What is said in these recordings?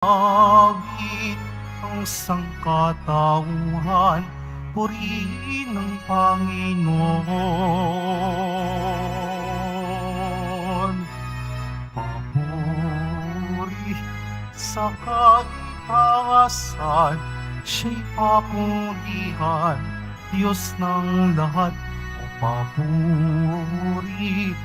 Langit ang sangkatauhan, purihin ng Panginoon. Papuri sa kagitasan, siya'y papulihan, Diyos ng lahat. O papuri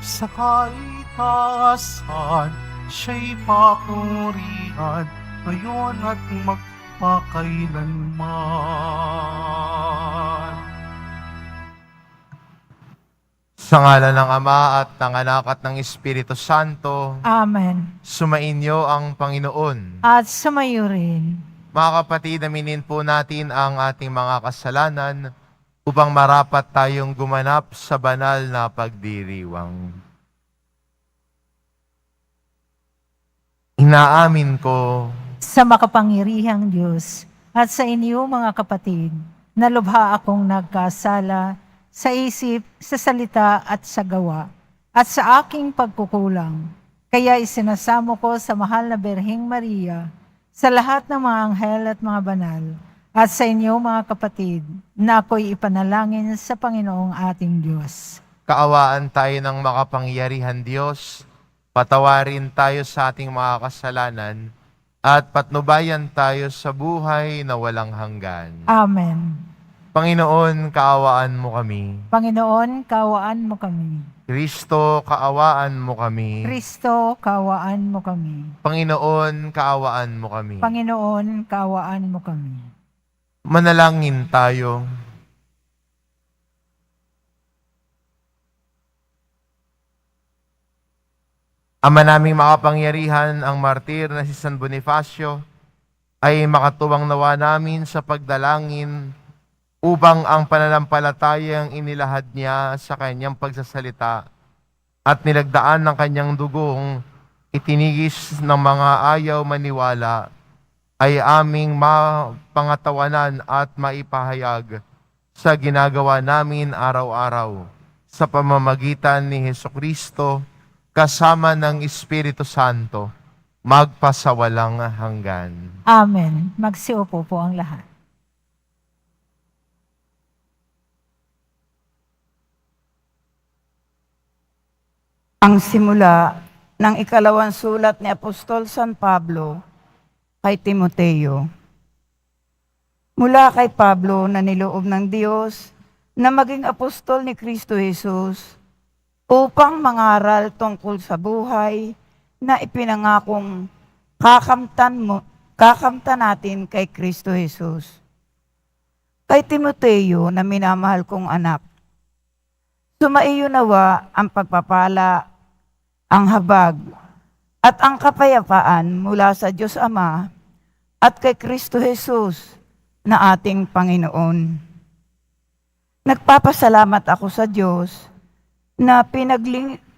sa kaitaasan, siya'y papurihan, ngayon at magpakailanman. Sa ngalan ng Ama at ng Anak at ng Espiritu Santo, Amen. sumainyo ang Panginoon. At sumayo rin. Mga kapatid, aminin po natin ang ating mga kasalanan upang marapat tayong gumanap sa banal na pagdiriwang. Inaamin ko Sa makapangyarihang Diyos at sa inyo mga kapatid, na lubha akong nagkasala sa isip, sa salita at sa gawa, at sa aking pagkukulang. Kaya isinasamo ko sa mahal na Birheng Maria, sa lahat ng mga anghel at mga banal, at sa inyo mga kapatid, na ako'y ipanalangin sa Panginoong ating Diyos. kaawaan tayo ng makapangyarihan Diyos, patawarin tayo sa ating mga kasalanan, at patnubayan tayo sa buhay na walang hanggan. Amen. Panginoon, kaawaan mo kami. Panginoon, kaawaan mo kami. Kristo, kaawaan mo kami. Kristo, kaawaan mo kami. Panginoon, kaawaan mo kami. Panginoon, kaawaan mo kami. Manalangin tayo. Ama naming makapangyarihan, ang martir na si San Bonifacio ay makatuwang nawa namin sa pagdalangin upang ang pananampalatayang inilahad niya sa kanyang pagsasalita at nilagdaan ng kanyang dugong itinigis ng mga ayaw maniwala ay aming mapangatawanan at maipahayag sa ginagawa namin araw-araw sa pamamagitan ni Hesukristo kasama ng Espiritu Santo magpasawalang hanggan. Amen. Magsiupo po ang lahat. Ang simula ng ikalawang sulat ni Apostol San Pablo kay Timoteo. Mula kay Pablo na niloob ng Diyos na maging apostol ni Kristo Jesus upang mangaral tungkol sa buhay na ipinangakong kakamtan natin kay Kristo Jesus. Kay Timoteo na minamahal kong anak, sumaiyo nawa ang pagpapala, ang habag, at ang kapayapaan mula sa Diyos Ama at kay Kristo Jesus na ating Panginoon. Nagpapasalamat ako sa Diyos na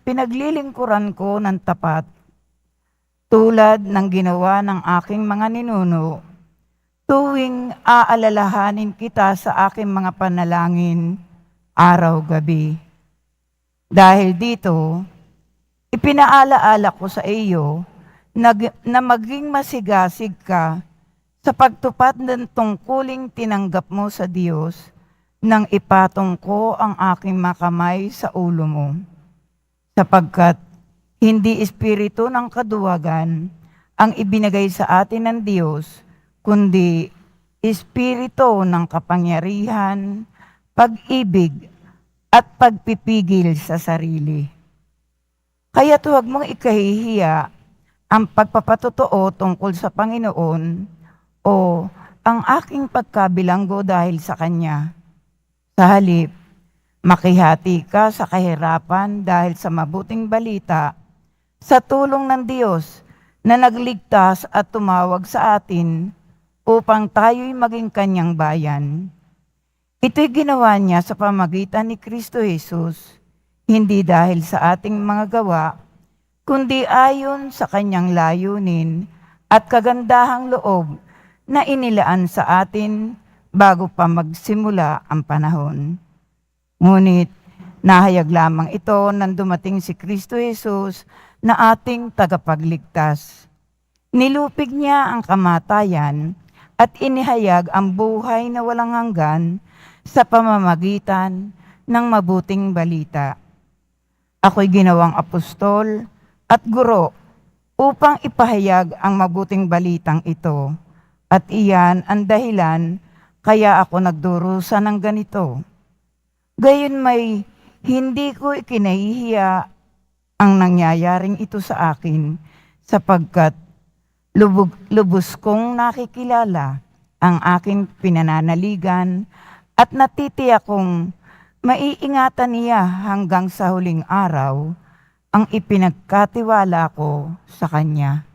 pinaglilingkuran ko ng tapat, tulad ng ginawa ng aking mga ninuno, tuwing aalalahanin kita sa aking mga panalangin, araw-gabi. Dahil dito, ipinaalaala ko sa iyo na maging masigasig ka sa pagtupad ng tungkuling tinanggap mo sa Diyos nang ipatong ko ang aking makamay sa ulo mo. Sapagkat hindi espiritu ng kaduwagan ang ibinigay sa atin ng Diyos, kundi espiritu ng kapangyarihan, pag-ibig, at pagpipigil sa sarili. Kaya't huwag mong ikahihiya ang pagpapatotoo tungkol sa Panginoon o ang aking pagkabilanggo dahil sa Kanya. Sa halip, makihati ka sa kahirapan dahil sa mabuting balita, sa tulong ng Diyos na nagligtas at tumawag sa atin upang tayo'y maging Kanyang bayan. Ito'y ginawa niya sa pamagitan ni Kristo Jesus, hindi dahil sa ating mga gawa, kundi ayon sa Kanyang layunin at kagandahang loob na inilaan sa atin bago pa magsimula ang panahon. Ngunit nahayag lamang ito nang dumating si Kristo Jesus na ating tagapagligtas. Nilupig niya ang kamatayan at inihayag ang buhay na walang hanggan sa pamamagitan ng mabuting balita. Ako'y ginawang apostol at guro upang ipahayag ang mabuting balitang ito. At iyan ang dahilan kaya ako nagdurusa ng ganito. Gayon may hindi ko ikinahihiya ang nangyayaring ito sa akin sapagkat lubos kong nakikilala ang aking pinananaligan at natitiyak kong maiingatan niya hanggang sa huling araw ang ipinagkatiwala ko sa Kanya.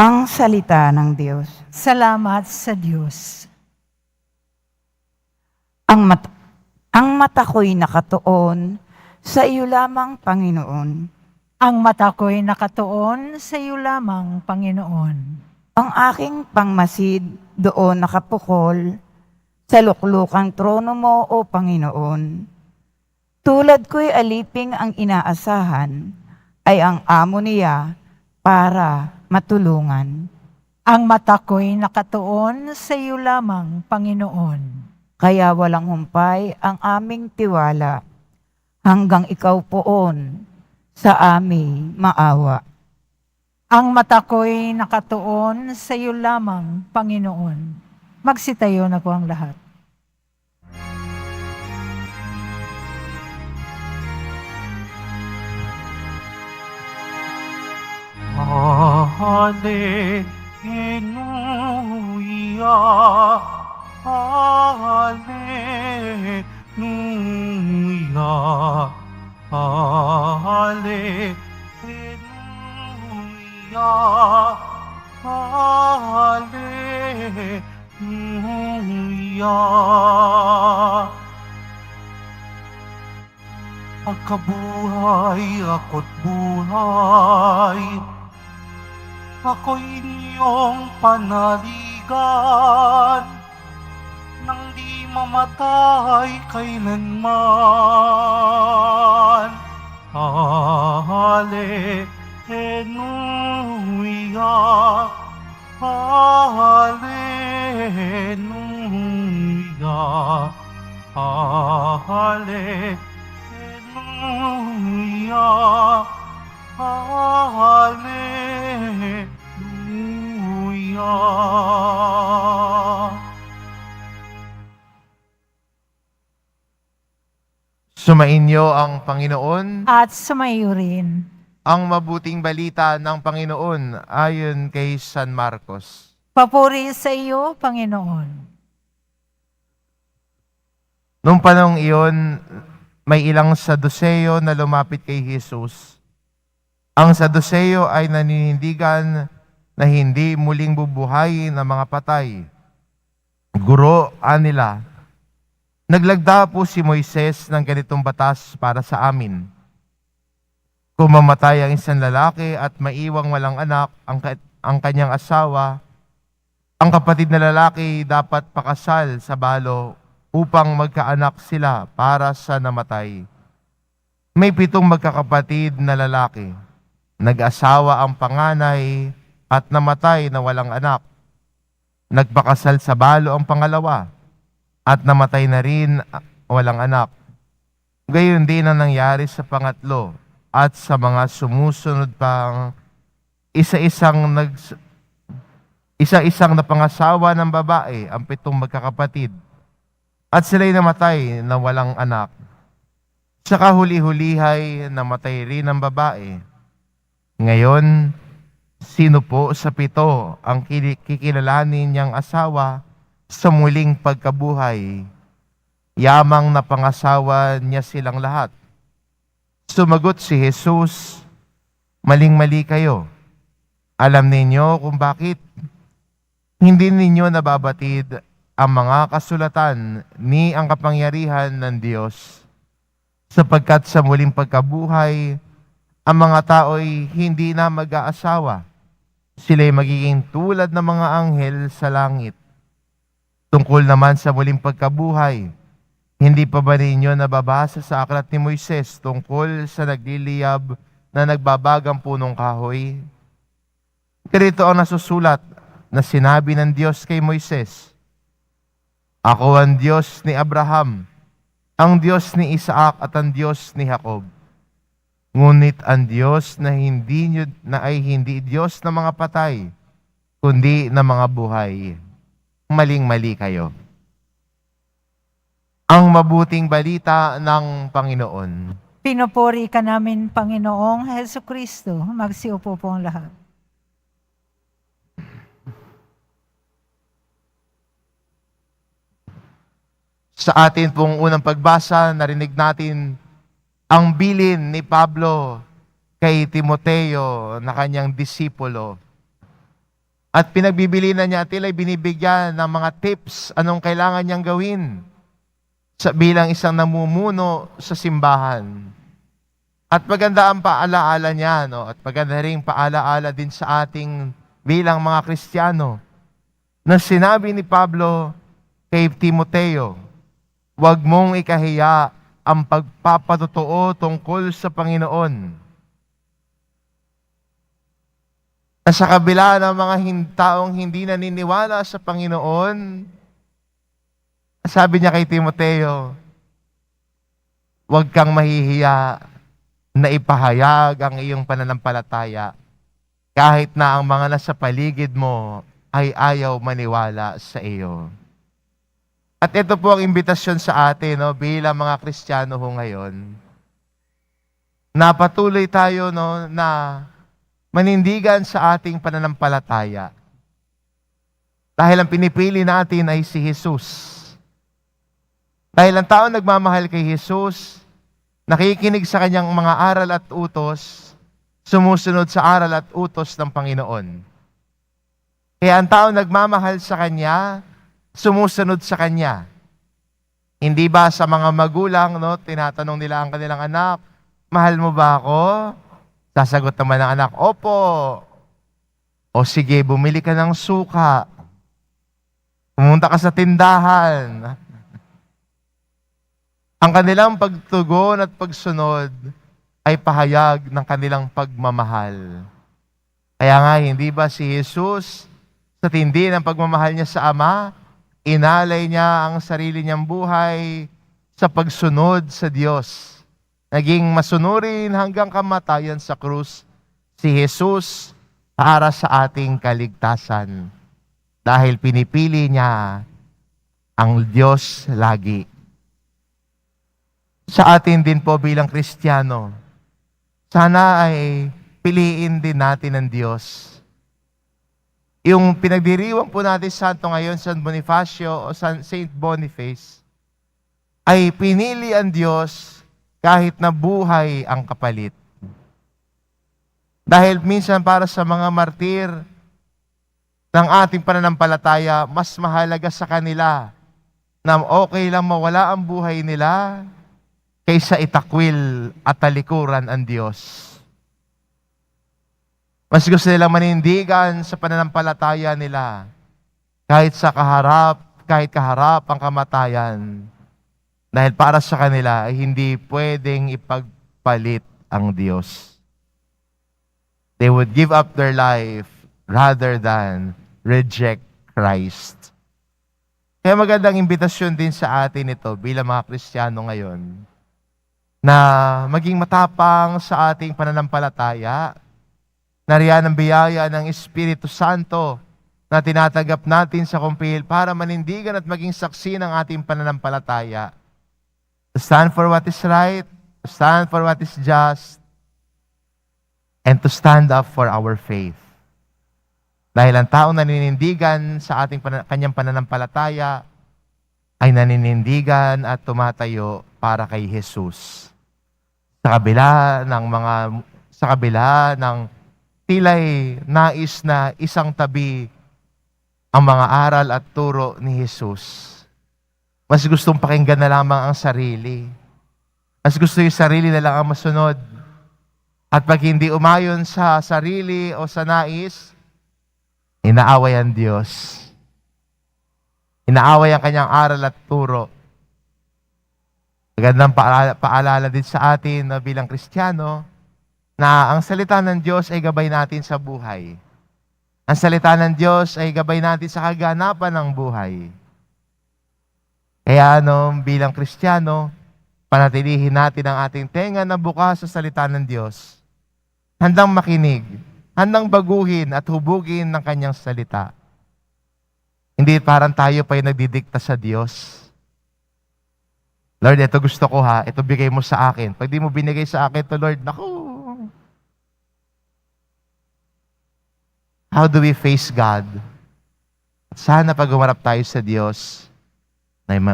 Ang salita ng Diyos. Salamat sa Diyos. Ang mata ko'y nakatuon sa iyo lamang, Panginoon. Ang mata ko'y nakatuon sa iyo lamang, Panginoon. Ang aking pangmasid doon nakapukol sa luklukang trono mo, O Panginoon. Tulad ko'y aliping ang inaasahan, ay ang amo niya para matulungan. Ang mata ko'y nakatuon sa iyo lamang, Panginoon. Kaya walang humpay ang aming tiwala, hanggang ikaw poon sa aming maawa. Ang mata ko'y nakatuon sa iyo lamang, Panginoon. Magsitayo na po ang lahat. Hallelujah, Hallelujah, Hallelujah, Hallelujah. Pagkabuhay ako't buhay, ako'y inyong panaligan, nang di mamatay kailanman. Hallelujah, Hallelujah, Hallelujah, Hallelujah. Sumainyo ang Panginoon. At sumayo rin. Ang mabuting balita ng Panginoon ayon kay San Marcos. Papuri sa iyo, Panginoon. Noong panahong iyon, may ilang Saduceo na lumapit kay Jesus. Ang Saduceo ay naninindigan na hindi muling bubuhayin ang mga patay. Guro, anila, naglagda po si Moises ng ganitong batas para sa amin. Kung mamatay ang isang lalaki at maiwang walang anak ang kanyang asawa, ang kapatid na lalaki dapat pakasal sa balo upang magkaanak sila para sa namatay. May 7 magkakapatid na lalaki. Nag-asawa ang panganay at namatay na walang anak. Nagpakasal sa balo ang pangalawa at namatay na rin walang anak. Gayon din ang nangyari sa pangatlo at sa mga sumusunod pang isa-isang napangasawa ng babae ang 7 magkakapatid. At sila'y namatay na walang anak. Sa kahuli-hulihay, namatay rin ang babae. Ngayon, sino po sa 7 ang kikilalanin niyang asawa sa muling pagkabuhay? Yamang napangasawa niya silang lahat. Sumagot si Jesus, maling-mali kayo. Alam ninyo kung bakit hindi ninyo nababatid ang mga kasulatan ni ang kapangyarihan ng Diyos. Sapagkat sa muling pagkabuhay, ang mga tao'y hindi na mag-aasawa. Sila'y magiging tulad ng mga anghel sa langit. Tungkol naman sa muling pagkabuhay, hindi pa ba ninyo nababasa sa aklat ni Moises tungkol sa nagliliyab na nagbabagang punong kahoy? Ganito ang nasusulat na sinabi ng Diyos kay Moises, "Ako ang Diyos ni Abraham, ang Diyos ni Isaac at ang Diyos ni Jacob." Ngunit ang Diyos ay hindi Diyos ng mga patay, kundi ng mga buhay. Maling-mali kayo. Ang mabuting balita ng Panginoon. Pinupuri ka namin, Panginoong Hesukristo. Magsiupo po ang lahat. Sa atin pong unang pagbasa, narinig natin ang bilin ni Pablo kay Timoteo na kanyang disipulo. At pinagbibilinan niya at tila'y binibigyan ng mga tips anong kailangan niyang gawin bilang isang namumuno sa simbahan. At maganda ang paalaala niya, no? At maganda rin paalaala din sa ating bilang mga Kristiyano na sinabi ni Pablo kay Timoteo, "Huwag mong ikahiya ang pagpapatotoo tungkol sa Panginoon." Na sa kabila ng mga taong hindi naniniwala sa Panginoon, sabi niya kay Timoteo, "Huwag kang mahihiya na ipahayag ang iyong pananampalataya kahit na ang mga nasa paligid mo ay ayaw maniwala sa iyo." At ito po ang imbitasyon sa atin, no, bilang mga Kristiyano ho ngayon. Napatuloy tayo, no, na manindigan sa ating pananampalataya. Dahil ang pinipili natin ay si Jesus. Dahil ang tao nagmamahal kay Jesus, nakikinig sa kanyang mga aral at utos, sumusunod sa aral at utos ng Panginoon. Kaya ang tao nagmamahal sa Kanya, sumusunod sa Kanya. Hindi ba sa mga magulang, no, tinatanong nila ang kanilang anak, "Mahal mo ba ako?" Sasagot naman ng anak, "Opo." "O sige, bumili ka ng suka. Pumunta ka sa tindahan." Ang kanilang pagtugon at pagsunod ay pahayag ng kanilang pagmamahal. Kaya nga, hindi ba si Jesus, sa tindi ng pagmamahal niya sa Ama, inalay niya ang sarili niyang buhay sa pagsunod sa Diyos. Naging masunurin hanggang kamatayan sa krus si Jesus para sa ating kaligtasan. Dahil pinipili niya ang Diyos lagi. Sa atin din po bilang Kristiyano, sana ay piliin din natin ang Diyos. Yung pinagdiriwang po natin santo ngayon, San Bonifacio o Saint Boniface, ay pinili ang Diyos kahit na buhay ang kapalit. Dahil minsan para sa mga martir ng ating pananampalataya, mas mahalaga sa kanila na okay lang mawala ang buhay nila kaysa itakwil at talikuran ang Diyos. Mas gusto nilang manindigan sa pananampalataya nila kahit kaharap ang kamatayan. Dahil para sa kanila ay hindi pwedeng ipagpalit ang Diyos. They would give up their life rather than reject Christ. Kaya magandang imbitasyon din sa atin ito bilang mga Kristiyano ngayon na maging matapang sa ating pananampalataya. Nariyan ang biyaya ng Espiritu Santo na tinatanggap natin sa kumpil para manindigan at maging saksi ng ating pananampalataya. To stand for what is right, to stand for what is just, and to stand up for our faith. Dahil ang taong naninindigan sa ating kanyang pananampalataya ay naninindigan at tumatayo para kay Jesus. Sa kabila ng tila'y nais na isang tabi ang mga aral at turo ni Jesus. Mas gustong pakinggan na lamang ang sarili. Mas gusto yung sarili na lang ang masunod. At pag hindi umayon sa sarili o sa nais, inaaway ang Diyos. Inaaway ang kanyang aral at turo. Magandang paalala din sa atin na bilang Kristiyano na ang salita ng Diyos ay gabay natin sa buhay. Ang salita ng Diyos ay gabay natin sa kaganapan ng buhay. Kaya bilang Kristiyano, panatilihin natin ang ating tenga na bukas sa salita ng Diyos. Handang makinig, handang baguhin at hubugin ng kanyang salita. Hindi parang tayo pa'y nagdidikta sa Diyos. Lord, ito gusto ko ha, ito bigay mo sa akin. Pag di mo binigay sa akin to Lord, naku. How do we face God? Sana pag umarap tayo sa Diyos,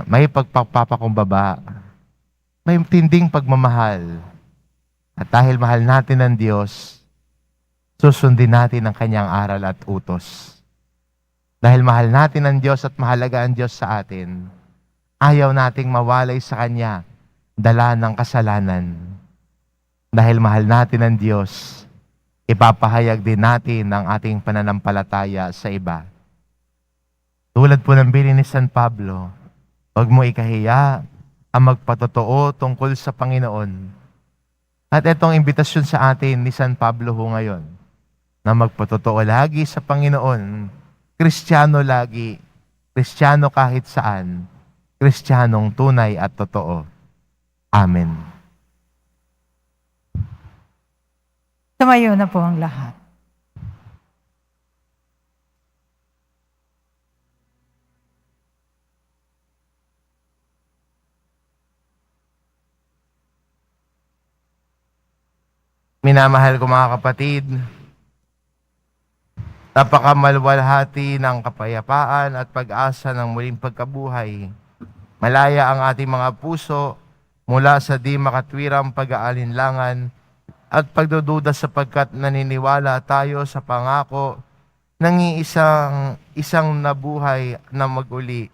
may pagpapakumbaba, may tinding pagmamahal. At dahil mahal natin ang Diyos, susundin natin ang kanyang aral at utos. Dahil mahal natin ang Diyos at mahalaga ang Diyos sa atin, ayaw nating mawalay sa Kanya, dala ng kasalanan. Dahil mahal natin ang Diyos, ipapahayag din natin ang ating pananampalataya sa iba. Tulad po ng bilin ni San Pablo, huwag mo ikahiya ang magpatotoo tungkol sa Panginoon. At itong imbitasyon sa atin ni San Pablo ho ngayon, na magpatotoo lagi sa Panginoon, Kristiyano lagi, Kristiyano kahit saan, Kristiyanong tunay at totoo. Amen. Tumayo na po ang lahat. Minamahal ko mga kapatid, napakamalwalhati ng kapayapaan at pag-asa ng muling pagkabuhay. Malaya ang ating mga puso mula sa di makatwirang pag-aalinlangan at pagdududa sapagkat naniniwala tayo sa pangako ng isang nabuhay na maguli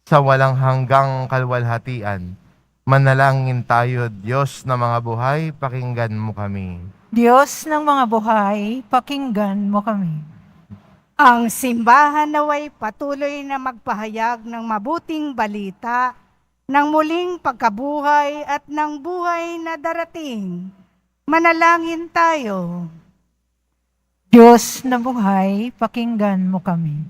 sa walang hanggang kalwalhatian. Manalangin tayo, Diyos na mga buhay, pakinggan mo kami. Diyos ng mga buhay, pakinggan mo kami. Ang simbahan naway patuloy na magpahayag ng mabuting balita, ng muling pagkabuhay at ng buhay na darating. Manalangin tayo. Diyos na buhay, pakinggan mo kami.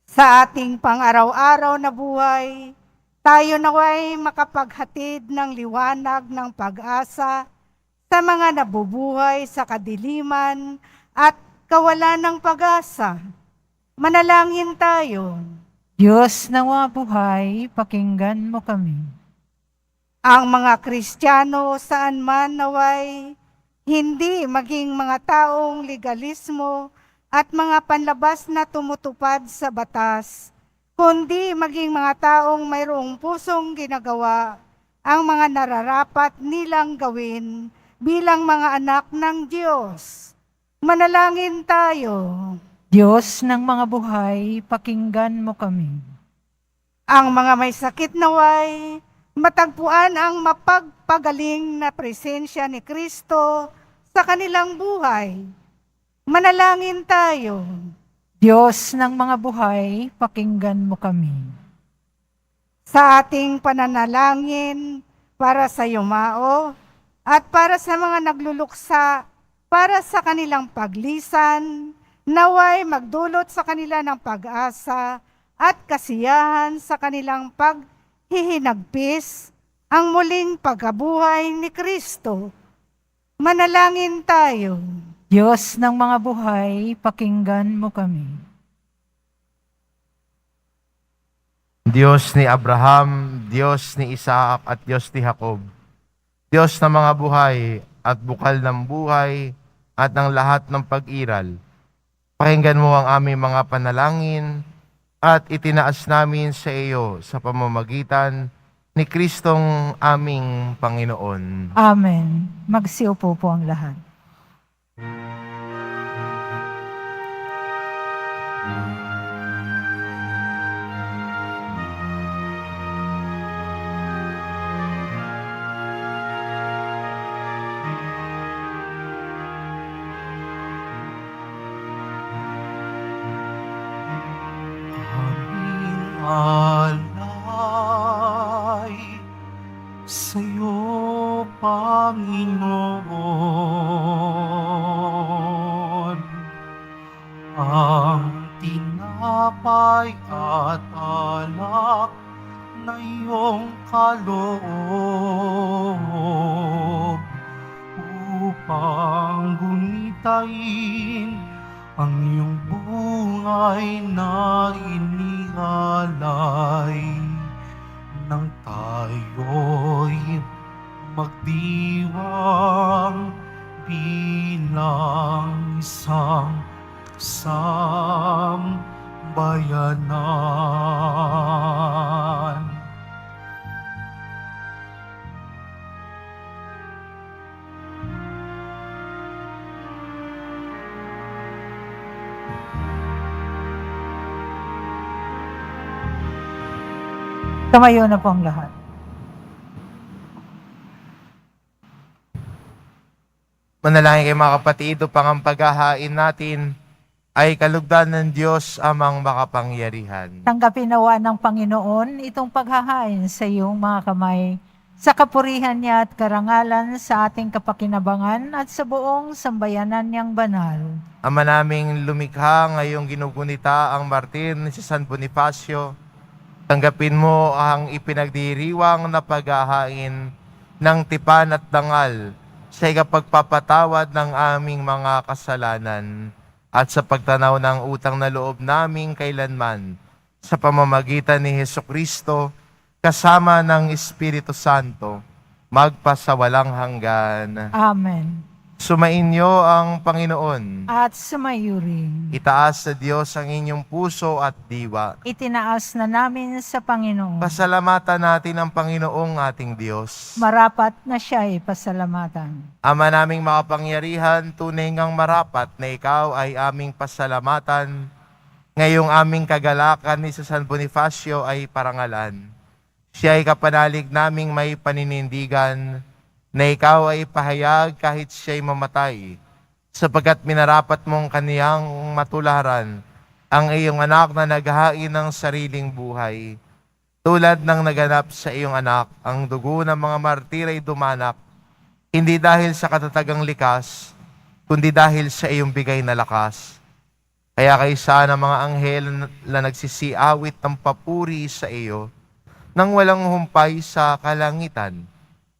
Sa ating pang-araw-araw na buhay, tayo naway makapaghatid ng liwanag ng pag-asa sa mga nabubuhay sa kadiliman at kawalan ng pag-asa. Manalangin tayo. Diyos ng mga buhay, pakinggan mo kami. Ang mga Kristiyano saan man naway, hindi maging mga taong legalismo at mga panlabas na tumutupad sa batas, kundi maging mga taong mayroong pusong ginagawa ang mga nararapat nilang gawin bilang mga anak ng Diyos. Manalangin tayo. Diyos ng mga buhay, pakinggan mo kami. Ang mga may sakit naway, matagpuan ang mapagpagaling na presensya ni Kristo sa kanilang buhay. Manalangin tayo. Diyos ng mga buhay, pakinggan mo kami. Sa ating pananalangin para sa yumao at para sa mga nagluluksa para sa kanilang paglisan, naway magdulot sa kanila ng pag-asa at kasiyahan sa kanilang paghihinagpis ang muling pagkabuhay ni Kristo. Manalangin tayo. Diyos ng mga buhay, pakinggan mo kami. Diyos ni Abraham, Diyos ni Isaac at Diyos ni Jacob, Diyos ng mga buhay at bukal ng buhay at ng lahat ng pag-iral, pakinggan mo ang aming mga panalangin at itinaas namin sa iyo sa pamamagitan ni Kristong aming Panginoon. Amen. Magsiupo po ang lahat. Aming alay sa'yo, Panginoon. ang tinapay at alak na iyong kaloob upang gunitain ang iyong bungay na inialay nang tayo'y magdiwang bilang isang sambayanan. Tumayo na po ang lahat. Manalangin kayo mga kapatid, upang ang paghahain natin ay kalugdan ng Diyos amang makapangyarihan. Tanggapin nawa ng Panginoon itong paghahain sa iyong mga kamay, sa kapurihan niya at karangalan sa ating kapakinabangan at sa buong sambayanan niyang banal. Ama naming lumikha ngayong ginugunita ang martir ni si San Bonifacio, tanggapin mo ang ipinagdiriwang na paghahain ng tipan at dangal sa ikapagpapatawad ng aming mga kasalanan at sa pagtanaw ng utang na loob naming kailanman sa pamamagitan ni Hesukristo kasama ng Espiritu Santo magpasawalang hanggan. Amen. Sumainyo ang Panginoon. At sumayo rin. Itaas sa Diyos ang inyong puso at diwa. Itinaas na namin sa Panginoon. Pasalamatan natin ang Panginoong ating Diyos. Marapat na siya ay pasalamatan. Ama naming makapangyarihan, tunay ngang marapat na ikaw ay aming pasalamatan. Ngayong aming kagalakan ni San Bonifacio ay parangalan. Siya ay kapanalig naming may paninindigan na ikaw ay pahayag kahit siya'y mamatay, sapagkat minarapat mong kaniyang matularan ang iyong anak na naghahain ng sariling buhay. Tulad ng naganap sa iyong anak, ang dugo ng mga martir ay dumanak, hindi dahil sa katatagang likas, kundi dahil sa iyong bigay na lakas. Kaya kaysa ng mga anghel na nagsisiawit ng papuri sa iyo, nang walang humpay sa kalangitan,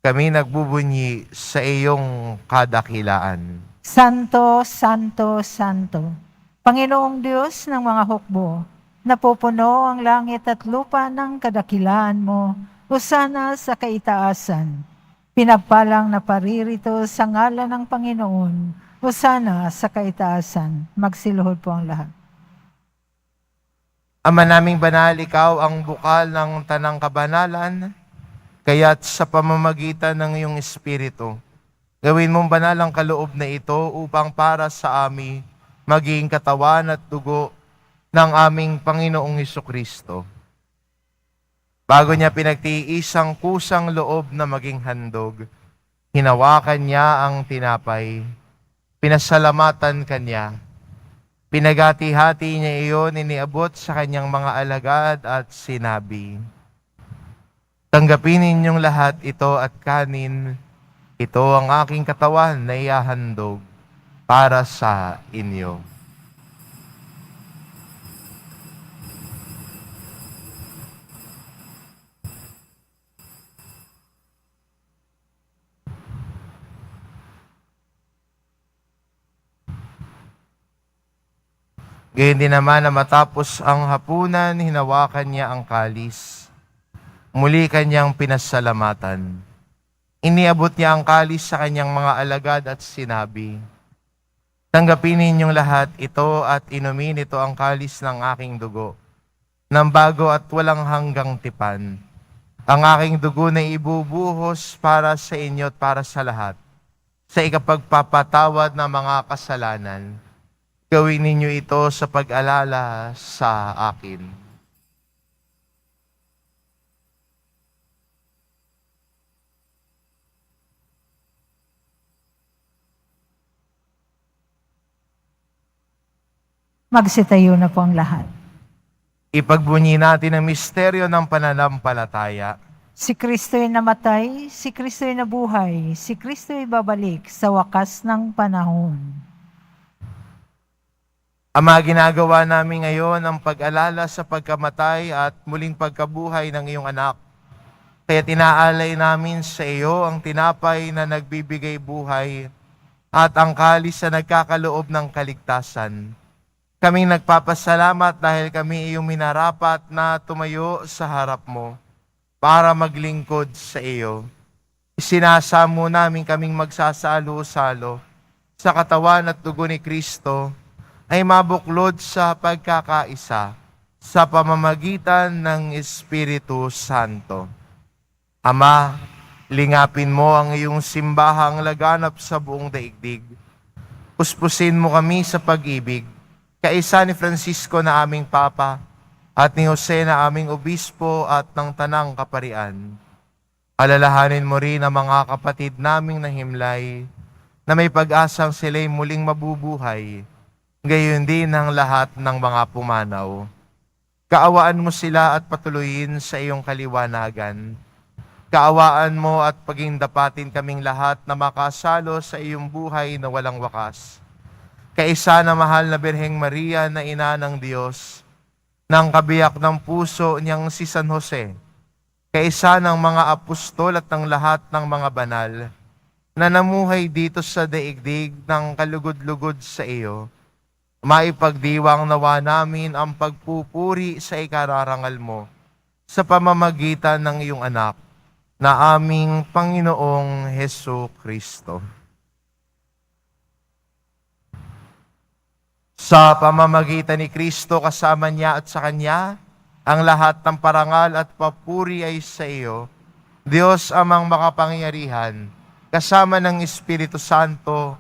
kami nagbubunyi sa iyong kadakilaan. Santo, Santo, Santo, Panginoong Diyos ng mga hukbo, napupuno ang langit at lupa ng kadakilaan mo, hosana sa kaitaasan. Pinagpalang na paririto sa ngalan ng Panginoon, hosana sa kaitaasan. Magsiluhod po ang lahat. Ama naming banal, ikaw ang bukal ng tanang kabanalan, kaya't sa pamamagitan ng iyong Espiritu, gawin mong banal ang kaloob na ito upang para sa amin maging katawan at dugo ng aming Panginoong Hesukristo. Bago niya pinagtiis ang kusang loob na maging handog, hinawakan niya ang tinapay, pinasalamatan kanya, pinagati-hati niya iyon, iniabot sa kanyang mga alagad at sinabi, tanggapin ninyong lahat ito at kanin. Ito ang aking katawan na ihahandog para sa inyo. Gayon din naman na matapos ang hapunan, hinawakan niya ang kalis. Muli kanyang pinasalamatan. Iniabot niya ang kalis sa kanyang mga alagad at sinabi, tanggapin ninyong lahat ito at inumin ito ang kalis ng aking dugo, ng bago at walang hanggang tipan. Ang aking dugo na ibubuhos para sa inyo at para sa lahat, sa ikapagpapatawad ng mga kasalanan. Gawin ninyo ito sa pag-alala sa akin. Magsitayo na po ang lahat. Ipagbunyi natin ang misteryo ng pananampalataya. Si Kristo'y namatay, si Kristo'y nabuhay, si Kristo'y babalik sa wakas ng panahon. Ama, ginagawa namin ngayon ang pag-alala sa pagkamatay at muling pagkabuhay ng iyong anak. Kaya tinaalay namin sa iyo ang tinapay na nagbibigay buhay at ang kalis na nagkakaloob ng kaligtasan. Kaming nagpapasalamat dahil kami iyong minarapat na tumayo sa harap mo para maglingkod sa iyo. Isinasamo namin kaming magsasalo-salo sa katawan at dugo ni Kristo ay mabuklod sa pagkakaisa sa pamamagitan ng Espiritu Santo. Ama, lingapin mo ang iyong simbahang laganap sa buong daigdig. Puspusin mo kami sa pag-ibig, kaisa ni Francisco na aming Papa at ni Jose na aming Obispo at ng Tanang Kaparian. Alalahanin mo rin ang mga kapatid naming nahimlay na may pag-asang sila'y muling mabubuhay, gayon din ang lahat ng mga pumanaw. Kaawaan mo sila at patuloyin sa iyong kaliwanagan. Kaawaan mo at pagindapatin kaming lahat na makasalo sa iyong buhay na walang wakas. Kaisa na mahal na Birheng Maria na ina ng Diyos, ng kabiyak ng puso niyang si San Jose, kaisa ng mga apostol at ng lahat ng mga banal, na namuhay dito sa daigdig ng kalugod-lugod sa iyo, maipagdiwang nawa namin ang pagpupuri sa ikararangal mo sa pamamagitan ng iyong anak, na aming Panginoong Hesu Kristo. Sa pamamagitan ni Kristo kasama niya at sa Kanya, ang lahat ng parangal at papuri ay sa iyo, Diyos amang makapangyarihan, kasama ng Espiritu Santo,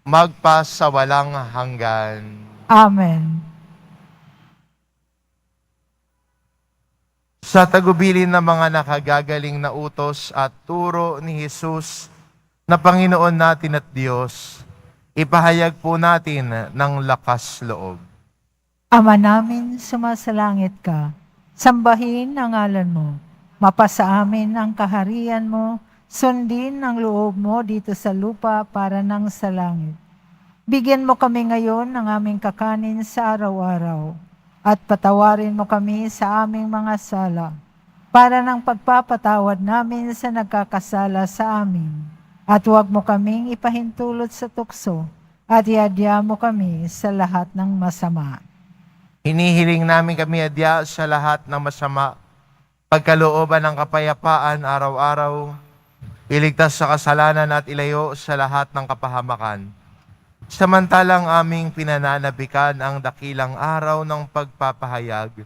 magpa sa walang hanggan. Amen. Sa tagubilin ng mga nakagagaling na utos at turo ni Jesus na Panginoon natin at Diyos, ipahayag po natin ng lakas loob. Ama namin, sumasalangit ka. Sambahin ang ngalan mo. Mapasa amin ang kaharian mo. Sundin ang loob mo dito sa lupa para nang sa langit. Bigyan mo kami ngayon ng aming kakanin sa araw-araw. At patawarin mo kami sa aming mga sala, para ng pagpapatawad namin sa nagkakasala sa amin. At huwag mo kaming ipahintulot sa tukso, at iadya mo kami sa lahat ng masama. Hinihiling namin kami adya sa lahat ng masama, pagkalooban ng kapayapaan araw-araw, iligtas sa kasalanan at ilayo sa lahat ng kapahamakan. Samantalang aming pinananabikan ang dakilang araw ng pagpapahayag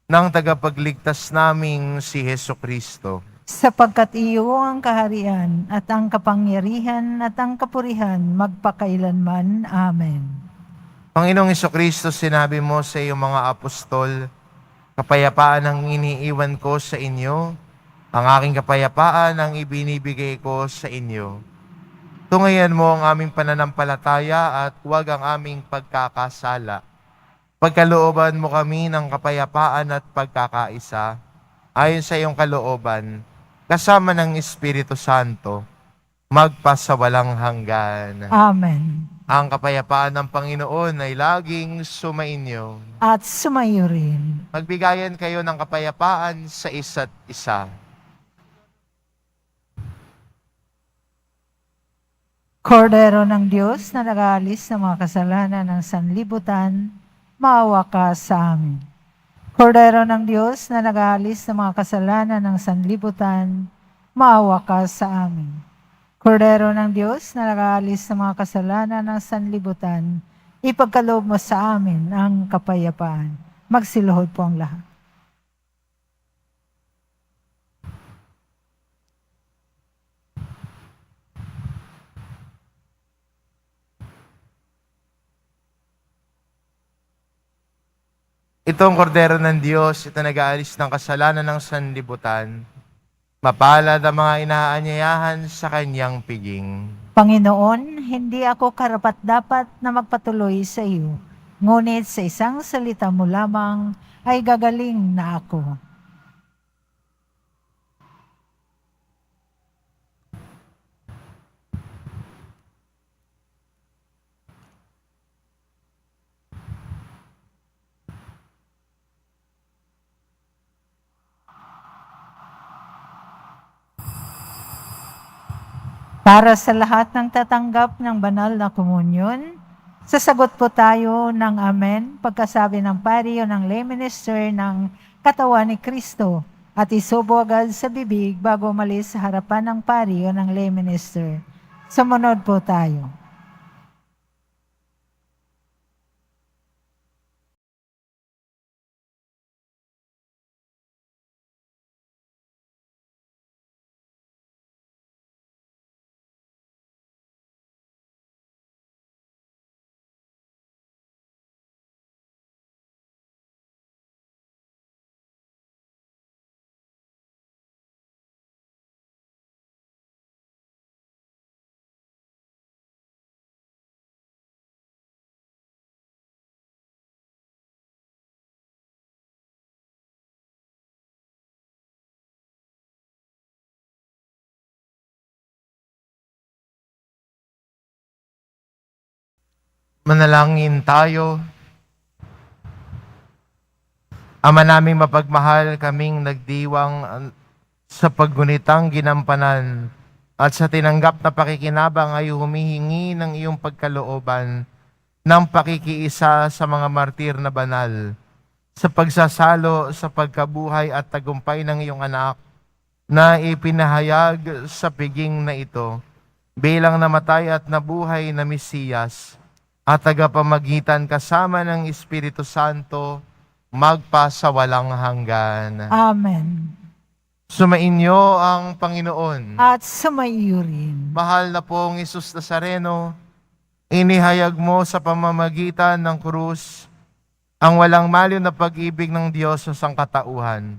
ng tagapagligtas naming si Hesu Kristo. Sapagkat iyo ang kaharian at ang kapangyarihan at ang kapurihan magpakailanman. Amen. Panginoong Hesu Kristo, sinabi mo sa iyong mga apostol, kapayapaan ang iniiwan ko sa inyo, ang aking kapayapaan ang ibinibigay ko sa inyo. Tungayan mo ang aming pananampalataya at huwag ang aming pagkakasala. Pagkalooban mo kami ng kapayapaan at pagkakaisa, ayon sa iyong kalooban, kasama ng Espiritu Santo, magpasawalang hanggan. Amen. Ang kapayapaan ng Panginoon ay laging sumainyo. At sumayo rin. Magbigayan kayo ng kapayapaan sa isa't isa. Kordero ng Diyos na nag-aalis ng mga kasalanan ng sanlibutan, maawa ka sa amin. Kordero ng Diyos na nag-aalis ng mga kasalanan ng sanlibutan, maawa ka sa amin. Kordero ng Diyos na nag-aalis ng mga kasalanan ng sanlibutan, ipagkaloob mo sa amin ang kapayapaan. Magsiluhod po ang lahat. Ito ang kordero ng Diyos, ito nag-aalis ng kasalanan ng sanlibutan. Mapalad ang mga inaanyayahan sa kanyang piging. Panginoon, hindi ako karapat-dapat na magpatuloy sa iyo, ngunit sa isang salita mo lamang ay gagaling na ako. Para sa lahat ng tatanggap ng banal na komunyon, sasagot po tayo ng Amen pagkasabi ng pari o ng lay minister ng katawan ni Kristo at isubo agad sa bibig bago umalis sa harapan ng pari o ng lay minister. Sumunod po tayo. Manalangin tayo. Ama naming mapagmahal, kaming nagdiwang sa paggunitang ginampanan at sa tinanggap na pakikinabang ay humihingi ng iyong pagkalooban ng pakikiisa sa mga martir na banal, sa pagsasalo sa pagkabuhay at tagumpay ng iyong anak na ipinahayag sa piging na ito bilang namatay at nabuhay na Mesiyas at tagapamagitan kasama ng Espiritu Santo magpa sa walang hanggan. Amen. Sumainyo ang Panginoon. At sumaiyo rin. Mahal na pong Isus Nazareno, inihayag mo sa pamamagitan ng krus ang walang maliw na pag-ibig ng Diyos sa sangkatauhan.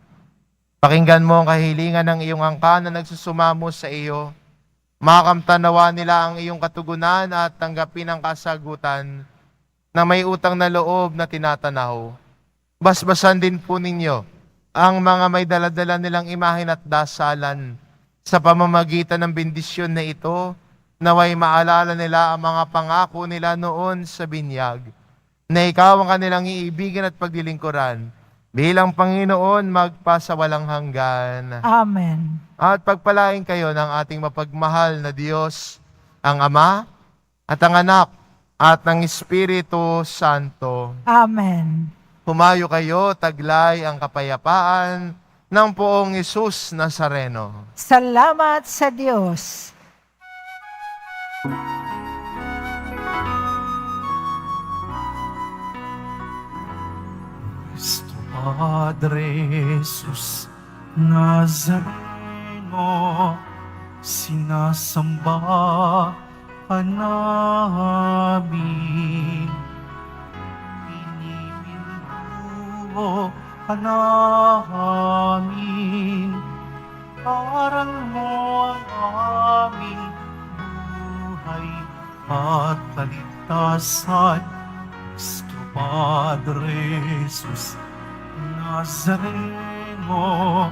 Pakinggan mo ang kahilingan ng iyong angka na nagsusumamo sa iyo. Makamtanawa nila ang iyong katugunan at tanggapin ang kasagutan na may utang na loob na tinatanaw. Basbasan din po ninyo ang mga may daladala nilang imahen at dasalan sa pamamagitan ng bendisyon na ito, naway maalala nila ang mga pangako nila noon sa binyag, na ikaw ang kanilang iibigan at pagdilingkuran bilang Panginoon magpasawalang hanggan. Amen. At pagpalain kayo ng ating mapagmahal na Diyos, ang Ama at ang Anak at ng Espiritu Santo. Amen. Humayo kayo, taglay ang kapayapaan ng poong Isus Nazareno. Salamat sa Diyos. Cristo Padre Jesus Nazareno, sinasamba ka namin. Piniminduho ka namin. Aral mo ang aming buhay at kaligtasan. Cristo Padre Jesus Nazareno,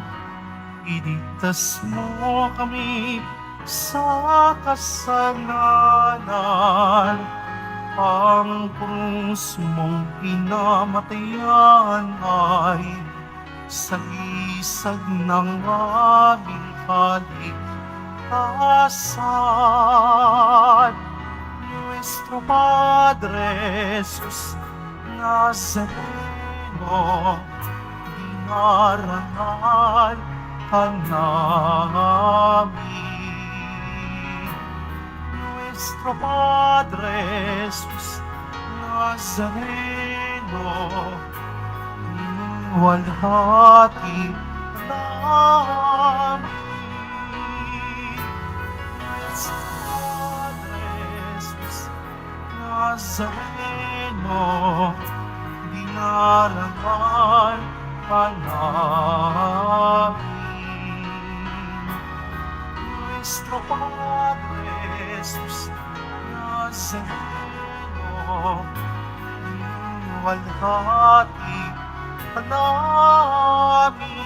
iligtas mo kami sa kasalanan. Ang krus mong pinamatayan ay salisag ng aming kaligtasan. Nuestro Padre Jesus Nazareno, dinarangal ka namin. Nuestro Padre Jesus Nazareno, inuwalhati namin. Nuestro Padre Jesus Nazareno, dinarangal ka namin. Nuestro Padre Jesus Nazareno, inuwalhati ka namin.